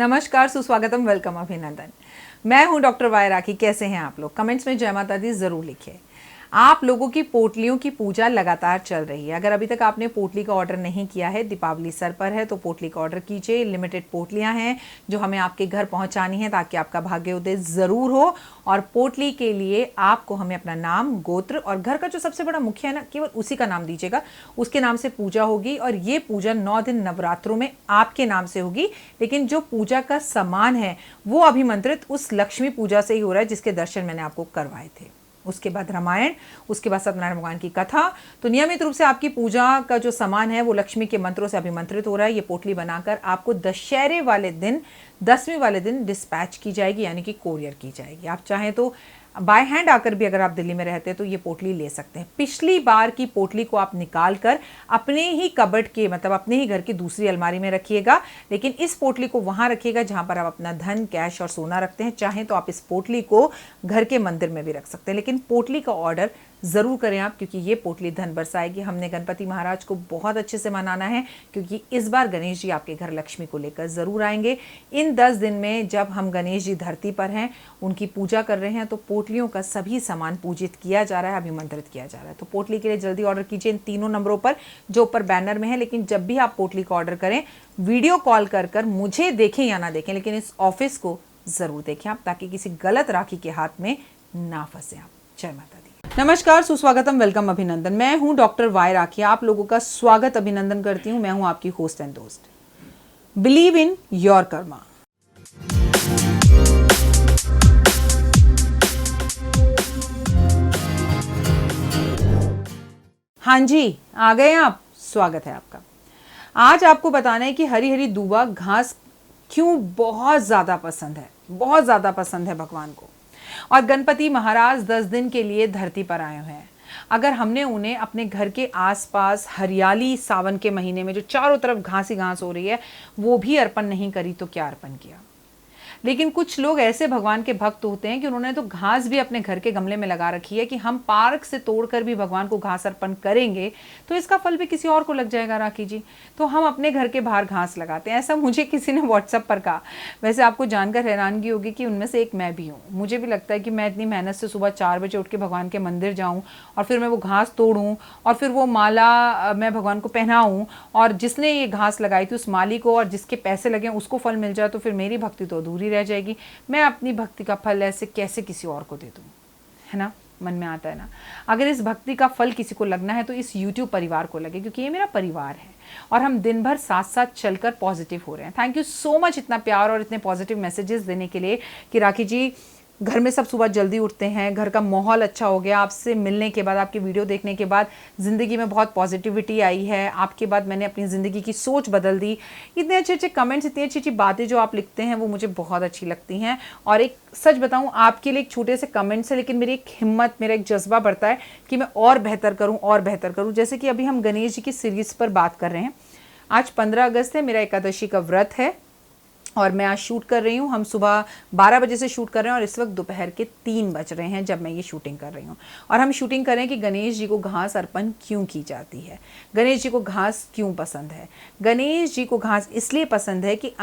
नमस्कार, सुस्वागतम, वेलकम, अभिनंदन। मैं हूं डॉक्टर वाई राखी। कैसे हैं आप लोग? कमेंट्स में जय माता दी जरूर लिखिए। आप लोगों की पोटलियों की पूजा लगातार चल रही है। अगर अभी तक आपने पोटली का ऑर्डर नहीं किया है, दीपावली सर पर है, तो पोटली का ऑर्डर कीजिए। लिमिटेड पोटलियां हैं जो हमें आपके घर पहुंचानी है ताकि आपका भाग्योदय जरूर हो। और पोटली के लिए आपको हमें अपना नाम, गोत्र और घर का जो सबसे बड़ा मुखिया है ना, केवल उसी का नाम दीजिएगा। उसके नाम से पूजा होगी और ये पूजा 9 दिन नवरात्रों में आपके नाम से होगी। लेकिन जो पूजा का सामान है वो अभिमंत्रित उस लक्ष्मी पूजा से ही हो रहा है जिसके दर्शन मैंने आपको करवाए थे। उसके बाद रामायण, उसके बाद सत्यनारायण भगवान की कथा। तो नियमित रूप से आपकी पूजा का जो सामान है वो लक्ष्मी के मंत्रों से अभिमंत्रित हो रहा है। ये पोटली बनाकर आपको दशहरे वाले दिन, 10वीं वाले दिन डिस्पैच की जाएगी, यानी कि कोरियर की जाएगी। आप चाहें तो बाय हैंड आकर भी, अगर आप दिल्ली में रहते हैं तो ये पोटली ले सकते हैं। पिछली बार की पोटली को आप निकाल कर अपने ही कबर्ड के, मतलब अपने ही घर की दूसरी अलमारी में रखिएगा। लेकिन इस पोटली को वहां रखिएगा जहां पर आप अपना धन, कैश और सोना रखते हैं। चाहें तो आप इस पोटली को घर के मंदिर में भी रख सकते हैं, लेकिन पोटली का ऑर्डर ज़रूर करें आप, क्योंकि ये पोटली धन बरसाएगी। हमने गणपति महाराज को बहुत अच्छे से मनाना है, क्योंकि इस बार गणेश जी आपके घर लक्ष्मी को लेकर ज़रूर आएंगे। इन 10 दिन में जब हम गणेश जी धरती पर हैं, उनकी पूजा कर रहे हैं, तो पोटलियों का सभी सामान पूजित किया जा रहा है, अभिमंत्रित किया जा रहा है। तो पोटली के लिए जल्दी ऑर्डर कीजिए इन तीनों नंबरों पर जो ऊपर बैनर में है। लेकिन जब भी आप पोटली का ऑर्डर करें, वीडियो कॉल कर मुझे देखें या ना देखें, लेकिन इस ऑफिस को ज़रूर देखें आप, ताकि किसी गलत राखी के हाथ में ना फंसे आप। जय माता दी। नमस्कार, सुस्वागतम, वेलकम, अभिनंदन। मैं हूं डॉक्टर वाई राखी। आप लोगों का स्वागत, अभिनंदन करती हूं। मैं हूं आपकी होस्ट एंड दोस्त। Believe in your Karma. हाँ जी, आ गए आप। स्वागत है आपका। आज आपको बताना है कि हरी हरी दूबा घास क्यों बहुत ज्यादा पसंद है, बहुत ज्यादा पसंद है भगवान को। और गणपति महाराज 10 दिन के लिए धरती पर आए हुए हैं। अगर हमने उन्हें अपने घर के आसपास हरियाली, सावन के महीने में जो चारों तरफ घास ही घास हो रही है, वो भी अर्पण नहीं करी तो क्या अर्पण किया। लेकिन कुछ लोग ऐसे भगवान के भक्त होते हैं कि उन्होंने तो घास भी अपने घर के गमले में लगा रखी है कि हम पार्क से तोड़कर भी भगवान को घास अर्पण करेंगे तो इसका फल भी किसी और को लग जाएगा राखी जी। तो हम अपने घर के बाहर घास लगाते हैं। ऐसा मुझे किसी ने व्हाट्सएप पर कहा। वैसे आपको जानकर हैरानगी होगी कि उनमें से एक मैं भी हूँ। मुझे भी लगता है कि मैं इतनी मेहनत से सुबह 4 बजे उठ के भगवान के मंदिर जाऊँ और फिर मैं वो घास तोड़ूँ और फिर वो माला मैं भगवान को पहनाऊँ, और जिसने ये घास लगाई थी उस माली को और जिसके पैसे लगे उसको फल मिल जाए, तो फिर मेरी भक्ति तो अधूरी रह जाएगी। मैं अपनी भक्ति का फल ऐसे कैसे किसी और को दे दूं, है ना? मन में आता है ना। अगर इस भक्ति का फल किसी को लगना है तो इस YouTube परिवार को लगे, क्योंकि ये मेरा परिवार है और हम दिन भर साथ साथ चलकर पॉजिटिव हो रहे हैं। थैंक यू सो मच इतना प्यार और इतने पॉजिटिव मैसेजेस देने के लिए कि राखी जी, घर में सब सुबह जल्दी उठते हैं, घर का माहौल अच्छा हो गया, आपसे मिलने के बाद, आपकी वीडियो देखने के बाद ज़िंदगी में बहुत पॉजिटिविटी आई है, आपके बाद मैंने अपनी ज़िंदगी की सोच बदल दी। इतने अच्छे अच्छे कमेंट्स, इतनी अच्छी अच्छी बातें जो आप लिखते हैं वो मुझे बहुत अच्छी लगती हैं। और एक सच बताऊं, आपके लिए एक छोटे से कमेंट्स है, लेकिन मेरी एक हिम्मत, मेरा एक जज्बा बढ़ता है कि मैं और बेहतर करूँ और बेहतर करूँ। जैसे कि अभी हम गणेश जी की सीरीज़ पर बात कर रहे हैं। आज 15 अगस्त है, मेरा एकादशी का व्रत है और मैं आज शूट कर रही हूँ। हम सुबह 12 बजे से शूट कर रहे हैं और इस वक्त दोपहर के 3 बज रहे हैं जब मैं ये शूटिंग कर रही हूँ। और हम शूटिंग कर रहे हैं कि गणेश जी को घास अर्पण क्यों की जाती है, गणेश जी को घास क्यों पसंद है। गणेश जी को घास इसलिए पसंद है कि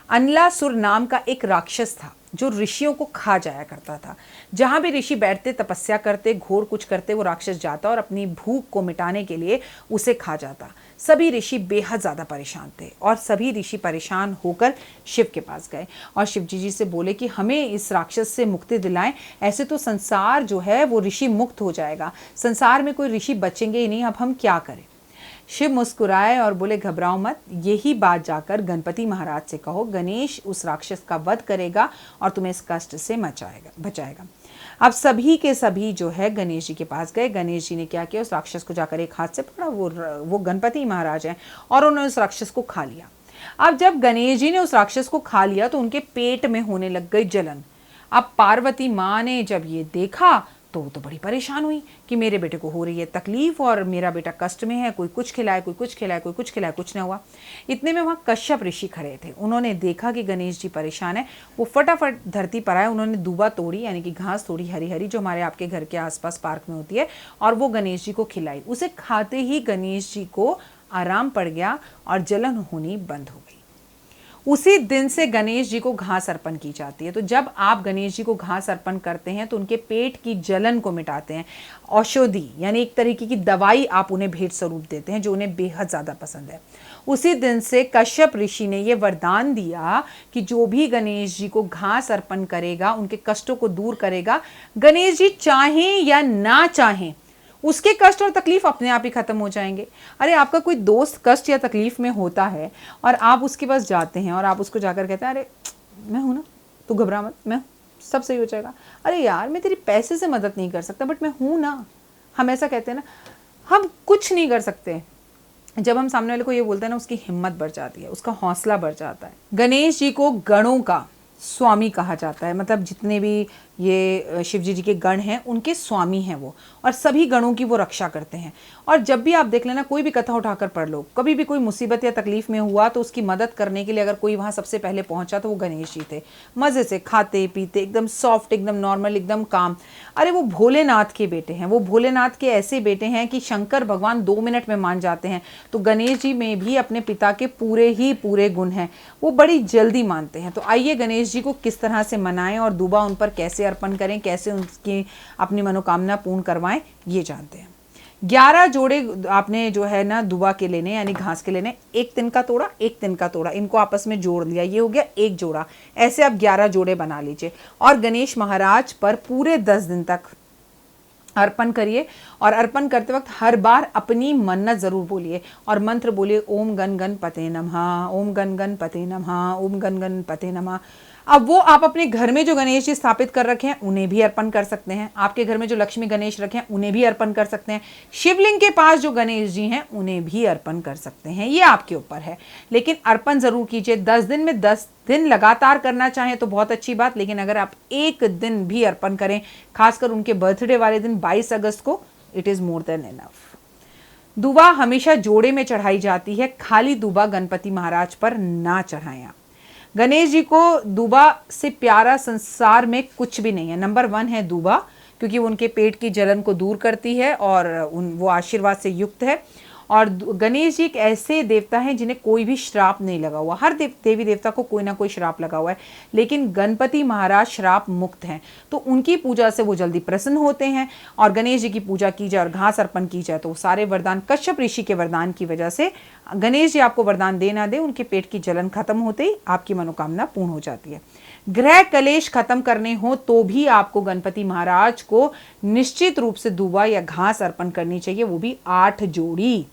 अनलासुर नाम का एक राक्षस था जो ऋषियों को खा जाया करता था। जहाँ भी ऋषि बैठते, तपस्या करते, घोर कुछ करते, वो राक्षस जाता और अपनी भूख को मिटाने के लिए उसे खा जाता। सभी ऋषि बेहद ज़्यादा परेशान थे और सभी ऋषि परेशान होकर शिव के पास गए और शिव जी से बोले कि हमें इस राक्षस से मुक्ति दिलाएं, ऐसे तो संसार जो है वो ऋषि मुक्त हो जाएगा, संसार में कोई ऋषि बचेंगे ही नहीं, अब हम क्या करें। शिव मुस्कुराए और बोले घबराओ मत, यही बात जाकर गणपति महाराज से कहो, गणेश उस राक्षस का वध करेगा और तुम्हें इस कष्ट से बचाएगा। अब सभी के सभी जो है गणेश जी के पास गए। गणेश जी ने क्या किया, उस राक्षस को जाकर एक हाथ से पकड़ा, वो गणपति महाराज हैं, और उन्होंने उस राक्षस को खा लिया। अब जब गणेश जी ने उस राक्षस को खा लिया तो उनके पेट में होने लग गई जलन। अब पार्वती माँ ने जब ये देखा तो वो तो बड़ी परेशान हुई कि मेरे बेटे को हो रही है तकलीफ और मेरा बेटा कष्ट में है, कोई कुछ खिलाए, कोई कुछ खिलाए, कोई कुछ खिलाए, कुछ ना हुआ। इतने में वहाँ कश्यप ऋषि खड़े थे। उन्होंने देखा कि गणेश जी परेशान है, वो फटाफट धरती पर आए, उन्होंने दूबा तोड़ी, यानी कि घास तोड़ी हरी हरी, जो हमारे आपके घर के आसपास पार्क में होती है, और वो गणेश जी को खिलाई। उसे खाते ही गणेश जी को आराम पड़ गया और जलन होनी बंद हो गई। उसी दिन से गणेश जी को घास अर्पण की जाती है। तो जब आप गणेश जी को घास अर्पण करते हैं तो उनके पेट की जलन को मिटाते हैं। औषधि यानी एक तरीके की दवाई आप उन्हें भेंट स्वरूप देते हैं जो उन्हें बेहद ज़्यादा पसंद है। उसी दिन से कश्यप ऋषि ने यह वरदान दिया कि जो भी गणेश जी को घास अर्पण करेगा, उनके कष्टों को दूर करेगा। गणेश जी चाहें या ना चाहें, उसके कष्ट और तकलीफ अपने आप ही खत्म हो जाएंगे। अरे आपका कोई दोस्त कष्ट या तकलीफ में होता है और आप उसके पास जाते हैं और आप उसको जाकर कहते हैं, अरे मैं हूं ना, तू घबरा मत, मैं सब सही हो जाएगा। अरे यार मैं तेरी पैसे से मदद नहीं कर सकता बट मैं हूं ना। हम ऐसा कहते हैं ना, हम कुछ नहीं कर सकते। जब हम सामने वाले को ये बोलते हैं ना, उसकी हिम्मत बढ़ जाती है, उसका हौसला बढ़ जाता है। गणेश जी को गणों का स्वामी कहा जाता है, मतलब जितने भी ये शिव जी के गण हैं उनके स्वामी हैं वो, और सभी गणों की वो रक्षा करते हैं। और जब भी आप देख लेना, कोई भी कथा उठाकर पढ़ लो, कभी भी कोई मुसीबत या तकलीफ में हुआ तो उसकी मदद करने के लिए अगर कोई वहाँ सबसे पहले पहुंचा तो वो गणेश जी थे। मज़े से खाते पीते, एकदम सॉफ्ट, एकदम नॉर्मल, एकदम काम। अरे वो भोलेनाथ के बेटे हैं, वो भोलेनाथ के ऐसे बेटे हैं कि शंकर भगवान 2 मिनट में मान जाते हैं। तो गणेश जी में भी अपने पिता के पूरे गुण हैं, वो बड़ी जल्दी मानते हैं। तो आइए गणेश जी को किस तरह से मनाएं और दूबा उन पर कैसे अर्पण करें, कैसे उनकी अपनी मनोकामना पूर्ण करवाएं, ये जानते हैं। 11 जोड़े आपने जो है ना दूबा के लेने, यानी घास के लेने। एक तिनका तोड़ा, एक तिनका तोड़ा, इनको आपस में जोड़ लिया, ये हो गया एक जोड़ा। ऐसे आप 11 जोड़े बना लीजिए और गणेश महाराज पर पूरे 10 दिन तक अर्पण करिए। और अर्पण करते वक्त हर बार अपनी मन्नत जरूर बोलिए और मंत्र बोलिए, ओम गण गणपते नमः, ओम गण गणपते नमः, ओम गण गणपते नमः। अब वो आप अपने घर में जो गणेश जी स्थापित कर रखे हैं उन्हें भी अर्पण कर सकते हैं, आपके घर में जो लक्ष्मी गणेश रखे हैं उन्हें भी अर्पण कर सकते हैं, शिवलिंग के पास जो गणेश जी हैं उन्हें भी अर्पण कर सकते हैं, ये आपके ऊपर है। लेकिन अर्पण जरूर कीजिए। 10 दिन में 10 दिन लगातार करना चाहें तो बहुत अच्छी बात, लेकिन अगर आप एक दिन भी अर्पण करें, खासकर उनके बर्थडे वाले दिन 22 अगस्त को, it is more than enough. दूबा हमेशा जोड़े में चढ़ाई जाती है, खाली दूबा गणपति महाराज पर ना चढ़ाएं आप। गणेश जी को दूबा से प्यारा संसार में कुछ भी नहीं है। नंबर 1 है दूबा, क्योंकि वो उनके पेट की जलन को दूर करती है और वो आशीर्वाद से युक्त है। और गणेश जी एक ऐसे देवता हैं जिन्हें कोई भी श्राप नहीं लगा हुआ। हर देवी देवता को कोई ना कोई श्राप लगा हुआ है, लेकिन गणपति महाराज श्राप मुक्त हैं। तो उनकी पूजा से वो जल्दी प्रसन्न होते हैं। और गणेश जी की पूजा की जाए और घास अर्पण की जाए तो सारे वरदान कश्यप ऋषि के वरदान की वजह से, गणेश जी आपको वरदान दे ना दे, उनके पेट की जलन खत्म होते ही आपकी मनोकामना पूर्ण हो जाती है। ग्रह कलेश खत्म करने हो तो भी आपको गणपति महाराज को निश्चित रूप से दूबा या घास अर्पण करनी चाहिए, वो भी 8 जोड़ी।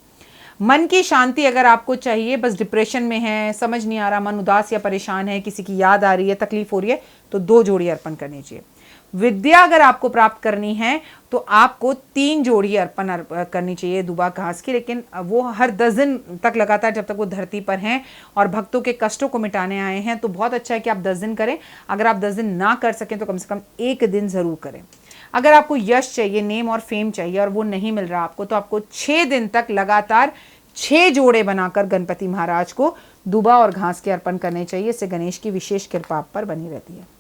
मन की शांति अगर आपको चाहिए, बस डिप्रेशन में है, समझ नहीं आ रहा, मन उदास या परेशान है, किसी की याद आ रही है, तकलीफ हो रही है, तो 2 जोड़ी अर्पण करनी चाहिए। विद्या अगर आपको प्राप्त करनी है तो आपको 3 जोड़ी अर्पण करनी चाहिए दूबा घास की, लेकिन वो हर 10 दिन तक लगातार, जब तक वो धरती पर हैं और भक्तों के कष्टों को मिटाने आए हैं, तो बहुत अच्छा है कि आप 10 दिन करें। अगर आप 10 दिन ना कर सकें तो कम से कम 1 दिन जरूर करें। अगर आपको यश चाहिए, नेम और फेम चाहिए और वो नहीं मिल रहा आपको, तो आपको 6 दिन तक लगातार 6 जोड़े बनाकर गणपति महाराज को दूबा और घास के अर्पण करने चाहिए। इससे गणेश की विशेष कृपा आप पर बनी रहती है।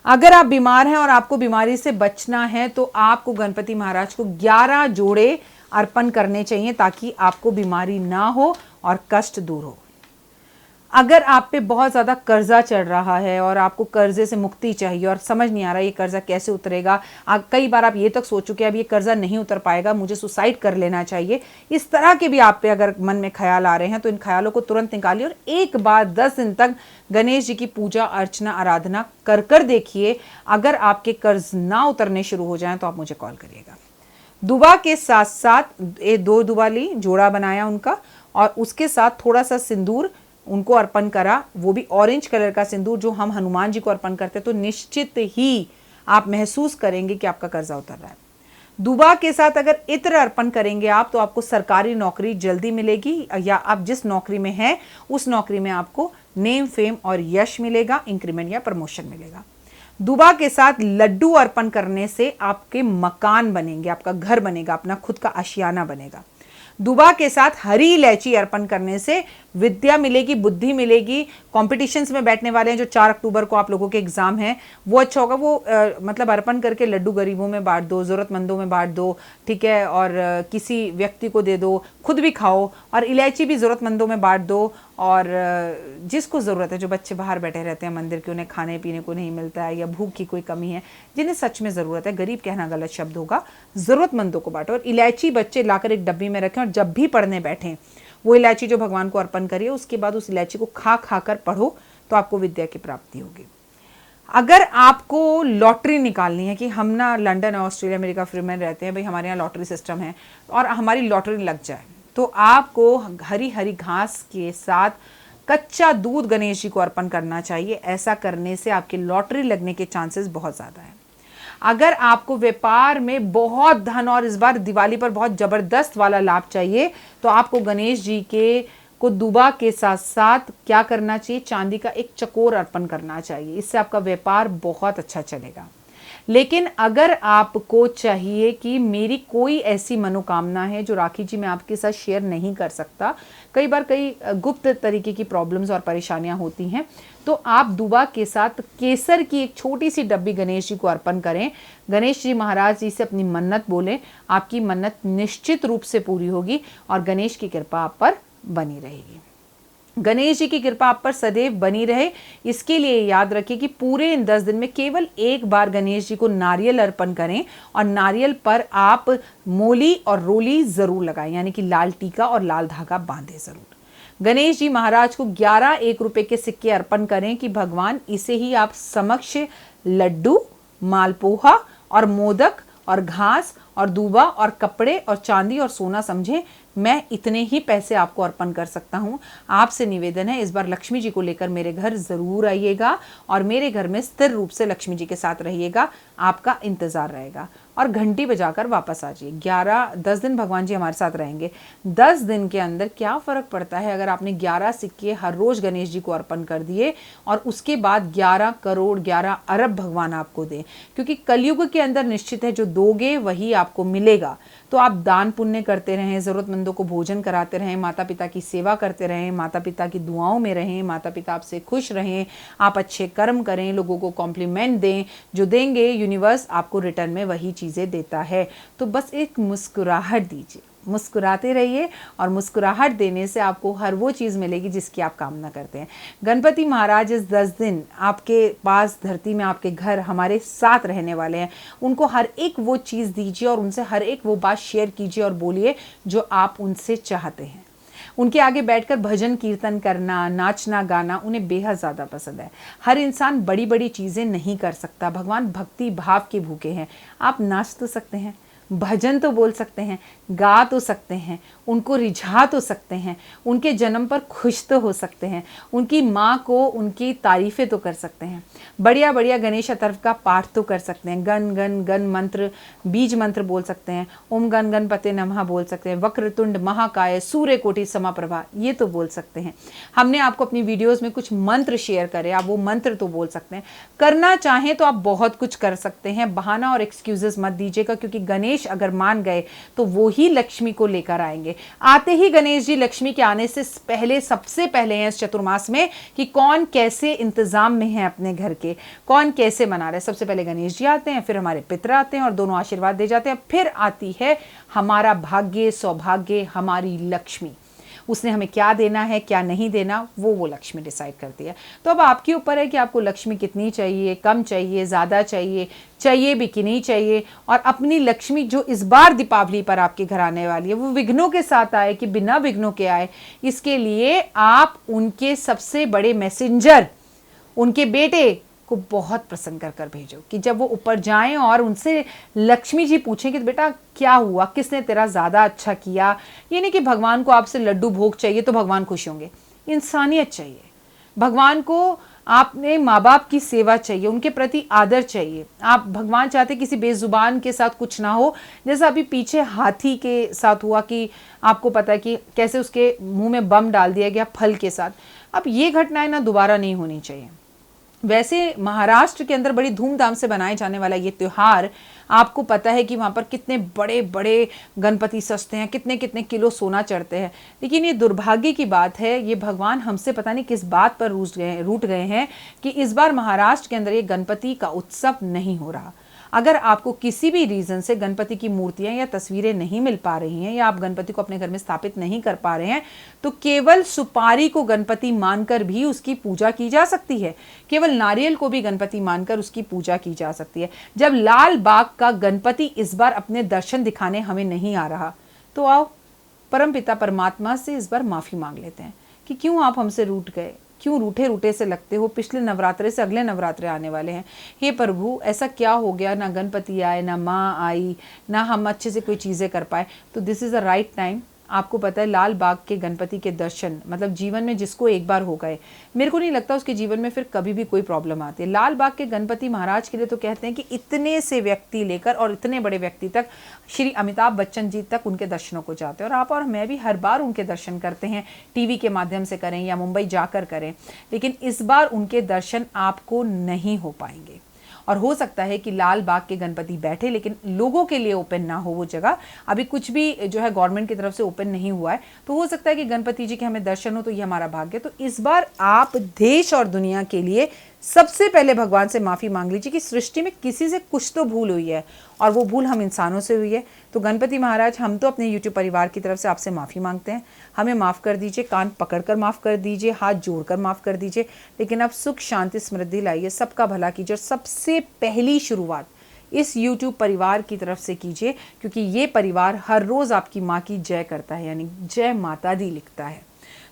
अगर आप बीमार हैं और आपको बीमारी से बचना है तो आपको गणपति महाराज को 11 जोड़े अर्पण करने चाहिए ताकि आपको बीमारी ना हो और कष्ट दूर हो। अगर आप पे बहुत ज़्यादा कर्जा चढ़ रहा है और आपको कर्जे से मुक्ति चाहिए और समझ नहीं आ रहा ये कर्जा कैसे उतरेगा, कई बार आप ये तक सोच चुके हैं अब ये कर्जा नहीं उतर पाएगा, मुझे सुसाइड कर लेना चाहिए, इस तरह के भी आप पे अगर मन में ख्याल आ रहे हैं तो इन ख्यालों को तुरंत निकालिए और एक बार 10 दिन तक गणेश जी की पूजा अर्चना आराधना कर कर देखिए। अगर आपके कर्ज ना उतरने शुरू हो जाएं तो आप मुझे कॉल करिएगा। दुबा के साथ साथ 2 दुबा ली, जोड़ा बनाया उनका, और उसके साथ थोड़ा सा सिंदूर उनको अर्पण करा, वो भी ऑरेंज कलर का सिंदूर जो हम हनुमान जी को अर्पण करते हैं, तो निश्चित ही आप महसूस करेंगे कि आपका कर्जा उतर रहा है। दुबा के साथ अगर इत्र अर्पण करेंगे आप तो आपको सरकारी नौकरी जल्दी मिलेगी, या आप जिस नौकरी में हैं उस नौकरी में आपको नेम फेम और यश मिलेगा, इंक्रीमेंट या प्रमोशन मिलेगा। दुबा के साथ लड्डू अर्पण करने से आपके मकान बनेंगे, आपका घर बनेगा, अपना खुद का आशियाना बनेगा। दुबा के साथ हरी इलायची अर्पण करने से विद्या मिलेगी, बुद्धि मिलेगी, कॉम्पिटिशन्स में बैठने वाले हैं जो 4 अक्टूबर को आप लोगों के एग्जाम हैं, वो अच्छा होगा। वो मतलब अर्पण करके लड्डू गरीबों में बांट दो, ज़रूरतमंदों में बांट दो, ठीक है, और किसी व्यक्ति को दे दो, खुद भी खाओ, और इलायची भी ज़रूरतमंदों में बांट दो। और जिसको ज़रूरत है, जो बच्चे बाहर बैठे रहते हैं मंदिर के, उन्हें खाने पीने को नहीं मिलता है या भूख की कोई कमी है, जिन्हें सच में ज़रूरत है, गरीब कहना गलत शब्द होगा, ज़रूरतमंदों को बांटो। और इलायची बच्चे लाकर एक डब्बी में रखें और जब भी पढ़ने बैठें वो इलायची जो भगवान को अर्पण करिए, उसके बाद उस इलायची को खा खा कर पढ़ो, तो आपको विद्या की प्राप्ति होगी। अगर आपको लॉटरी निकालनी है कि हम ना लंदन, ऑस्ट्रेलिया, अमेरिका, फ्री में रहते हैं, भाई हमारे यहाँ लॉटरी सिस्टम है और हमारी लॉटरी लग जाए, तो आपको हरी हरी घास के साथ कच्चा दूध गणेश जी को अर्पण करना चाहिए। ऐसा करने से आपकी लॉटरी लगने के चांसेस बहुत ज़्यादा है। अगर आपको व्यापार में बहुत धन और इस बार दिवाली पर बहुत ज़बरदस्त वाला लाभ चाहिए, तो आपको गणेश जी को दुबा के साथ साथ क्या करना चाहिए, चांदी का एक चकोर अर्पण करना चाहिए। इससे आपका व्यापार बहुत अच्छा चलेगा। लेकिन अगर आपको चाहिए कि मेरी कोई ऐसी मनोकामना है जो राखी जी मैं आपके साथ शेयर नहीं कर सकता, कई बार कई गुप्त तरीके की प्रॉब्लम्स और परेशानियां होती हैं, तो आप दुबा के साथ केसर की एक छोटी सी डब्बी गणेश जी को अर्पण करें। गणेश जी महाराज जी से अपनी मन्नत बोलें, आपकी मन्नत निश्चित रूप से पूरी होगी और गणेश की कृपा आप पर बनी रहेगी। गणेश जी की कृपा आप पर सदैव बनी रहे, इसके लिए याद रखिए कि पूरे इन 10 दिन में केवल एक बार गणेश जी को नारियल अर्पण करें और नारियल पर आप मोली और रोली जरूर लगाएं, यानी कि लाल टीका और लाल धागा बांधे जरूर। गणेश जी महाराज को 11 1 रुपए के सिक्के अर्पण करें कि भगवान इसे ही आप समक्ष लड्डू, मालपोहा और मोदक और घास और दूबा और कपड़े और चांदी और सोना समझें। मैं इतने ही पैसे आपको अर्पण कर सकता हूँ। आपसे निवेदन है, इस बार लक्ष्मी जी को लेकर मेरे घर ज़रूर आइएगा और मेरे घर में स्थिर रूप से लक्ष्मी जी के साथ रहिएगा। आपका इंतज़ार रहेगा और घंटी बजाकर वापस आ जाइए। 10 दिन भगवान जी हमारे साथ रहेंगे। 10 दिन के अंदर क्या फ़र्क पड़ता है अगर आपने 11 सिक्के हर रोज़ गणेश जी को अर्पण कर दिए और उसके बाद 11 करोड़ 11 अरब भगवान आपको दें, क्योंकि कलयुग के अंदर निश्चित है जो दोगे वही आपको मिलेगा। तो आप दान पुण्य करते रहें, ज़रूरतमंदों को भोजन कराते रहें, माता पिता की सेवा करते रहें, माता पिता की दुआओं में रहें, माता पिता आपसे खुश रहें, आप अच्छे कर्म करें, लोगों को कॉम्प्लीमेंट दें। जो देंगे यूनिवर्स आपको रिटर्न में वही चीज़ें देता है। तो बस एक मुस्कुराहट दीजिए, मुस्कुराते रहिए और मुस्कुराहट देने से आपको हर वो चीज़ मिलेगी जिसकी आप कामना करते हैं। गणपति महाराज इस 10 दिन आपके पास धरती में, आपके घर हमारे साथ रहने वाले हैं। उनको हर एक वो चीज़ दीजिए और उनसे हर एक वो बात शेयर कीजिए और बोलिए जो आप उनसे चाहते हैं। उनके आगे बैठकर भजन कीर्तन करना, नाचना गाना उन्हें बेहद ज़्यादा पसंद है। हर इंसान बड़ी बड़ी चीज़ें नहीं कर सकता। भगवान भक्ति भाव के भूखे हैं। आप नाच तो सकते हैं, भजन तो बोल सकते हैं, गा तो सकते हैं, उनको रिझा तो सकते हैं, उनके जन्म पर खुश तो हो सकते हैं, उनकी माँ को उनकी तारीफ़ें तो कर सकते हैं, बढ़िया बढ़िया गणेश अतर्व का पाठ तो कर सकते हैं, गण गण गण मंत्र, बीज मंत्र बोल सकते हैं, ओम गण गणपते नमः बोल सकते हैं, वक्रतुंड महाकाय सूर्य कोटि समाप्रभा ये तो बोल सकते हैं। हमने आपको अपनी वीडियोज़ में कुछ मंत्र शेयर करे, आप वो मंत्र तो बोल सकते हैं। करना चाहें तो आप बहुत कुछ कर सकते हैं। बहाना और एक्सक्यूजेस मत दीजिएगा, क्योंकि गणेश अगर मान गए तो वो ही लक्ष्मी को लेकर आएंगे। आते ही गणेश जी लक्ष्मी के आने से पहले सबसे पहले हैं इस चतुर्मास में कि कौन कैसे इंतजाम में है अपने घर के, कौन कैसे मना रहे। सबसे पहले गणेश जी आते हैं, फिर हमारे पितर आते हैं और दोनों आशीर्वाद दे जाते हैं। फिर आती है हमारा भाग्य, सौभाग्य, हमारी लक्ष्मी। उसने हमें क्या देना है क्या नहीं देना वो लक्ष्मी डिसाइड करती है। तो अब आपके ऊपर है कि आपको लक्ष्मी कितनी चाहिए, कम चाहिए, ज़्यादा चाहिए भी कि नहीं चाहिए। और अपनी लक्ष्मी जो इस बार दीपावली पर आपके घर आने वाली है वो विघ्नों के साथ आए कि बिना विघ्नों के आए, इसके लिए आप उनके सबसे बड़े मैसेंजर, उनके बेटे को बहुत प्रसन्न कर कर भेजो कि जब वो ऊपर जाएं और उनसे लक्ष्मी जी पूछें कि बेटा क्या हुआ, किसने तेरा ज़्यादा अच्छा किया। ये नहीं कि भगवान को आपसे लड्डू भोग चाहिए तो भगवान खुश होंगे। इंसानियत चाहिए भगवान को, आपने माँ बाप की सेवा चाहिए, उनके प्रति आदर चाहिए। आप भगवान चाहते किसी बेजुबान के साथ कुछ ना हो, जैसा अभी पीछे हाथी के साथ हुआ कि आपको पता है कि कैसे उसके मुंह में बम डाल दिया गया फल के साथ। अब ये घटनाएं ना दोबारा नहीं होनी चाहिए। वैसे महाराष्ट्र के अंदर बड़ी धूमधाम से बनाए जाने वाला ये त्योहार, आपको पता है कि वहाँ पर कितने बड़े बड़े गणपति सजते हैं, कितने कितने किलो सोना चढ़ते हैं। लेकिन ये दुर्भाग्य की बात है, ये भगवान हमसे पता नहीं किस बात पर रूठ गए हैं कि इस बार महाराष्ट्र के अंदर ये गणपति का उत्सव नहीं हो रहा। अगर आपको किसी भी रीज़न से गणपति की मूर्तियां या तस्वीरें नहीं मिल पा रही हैं, या आप गणपति को अपने घर में स्थापित नहीं कर पा रहे हैं, तो केवल सुपारी को गणपति मानकर भी उसकी पूजा की जा सकती है। केवल नारियल को भी गणपति मानकर उसकी पूजा की जा सकती है। जब लाल बाग का गणपति इस बार अपने दर्शन दिखाने हमें नहीं आ रहा, तो आओ परमपिता परमात्मा से इस बार माफ़ी मांग लेते हैं कि क्यों आप हमसे रूठ गए, क्यों रूठे रूठे से लगते हो। पिछले नवरात्रे से अगले नवरात्रे आने वाले हैं। हे प्रभु, ऐसा क्या हो गया, ना गणपति आए, ना माँ आई, ना हम अच्छे से कोई चीज़ें कर पाए। तो this is the right time. आपको पता है, लाल बाग के गणपति के दर्शन मतलब जीवन में जिसको एक बार हो गए, मेरे को नहीं लगता उसके जीवन में फिर कभी भी कोई प्रॉब्लम आती है। लाल बाग के गणपति महाराज के लिए तो कहते हैं कि इतने से व्यक्ति लेकर और इतने बड़े व्यक्ति तक, श्री अमिताभ बच्चन जी तक उनके दर्शनों को जाते हैं। और आप और मैं भी हर बार उनके दर्शन करते हैं, टीवी के माध्यम से करें या मुंबई जाकर करें। लेकिन इस बार उनके दर्शन आपको नहीं हो पाएंगे। और हो सकता है कि लाल बाग के गणपति बैठे, लेकिन लोगों के लिए ओपन ना हो वो जगह। अभी कुछ भी जो है गवर्नमेंट की तरफ से ओपन नहीं हुआ है, तो हो सकता है कि गणपति जी के हमें दर्शन हो, तो ये हमारा भाग्य। तो इस बार आप देश और दुनिया के लिए सबसे पहले भगवान से माफ़ी मांग लीजिए कि सृष्टि में किसी से कुछ तो भूल हुई है, और वो भूल हम इंसानों से हुई है। तो गणपति महाराज, हम तो अपने YouTube परिवार की तरफ से आपसे माफ़ी मांगते हैं, हमें माफ़ कर दीजिए, कान पकड़कर माफ़ कर दीजिए, हाथ जोड़कर माफ़ कर दीजिए। लेकिन अब सुख शांति समृद्धि लाइए, सबका भला कीजिए, और सबसे पहली शुरुआत इस YouTube परिवार की तरफ से कीजिए, क्योंकि ये परिवार हर रोज़ आपकी माँ की जय करता है, यानी जय माता दी लिखता है।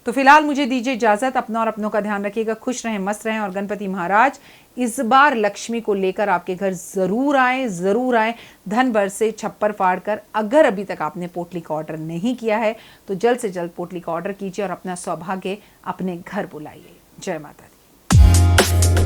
तो फिलहाल मुझे दीजिए इजाज़त। अपना और अपनों का ध्यान रखिएगा, खुश रहें, मस्त रहें। और गणपति महाराज इस बार लक्ष्मी को लेकर आपके घर ज़रूर आए, ज़रूर आए, धन बरसे छप्पर फाड़ कर। अगर अभी तक आपने पोटली का ऑर्डर नहीं किया है, तो जल्द से जल्द पोटली का ऑर्डर कीजिए और अपना सौभाग्य अपने घर बुलाइए। जय माता दी।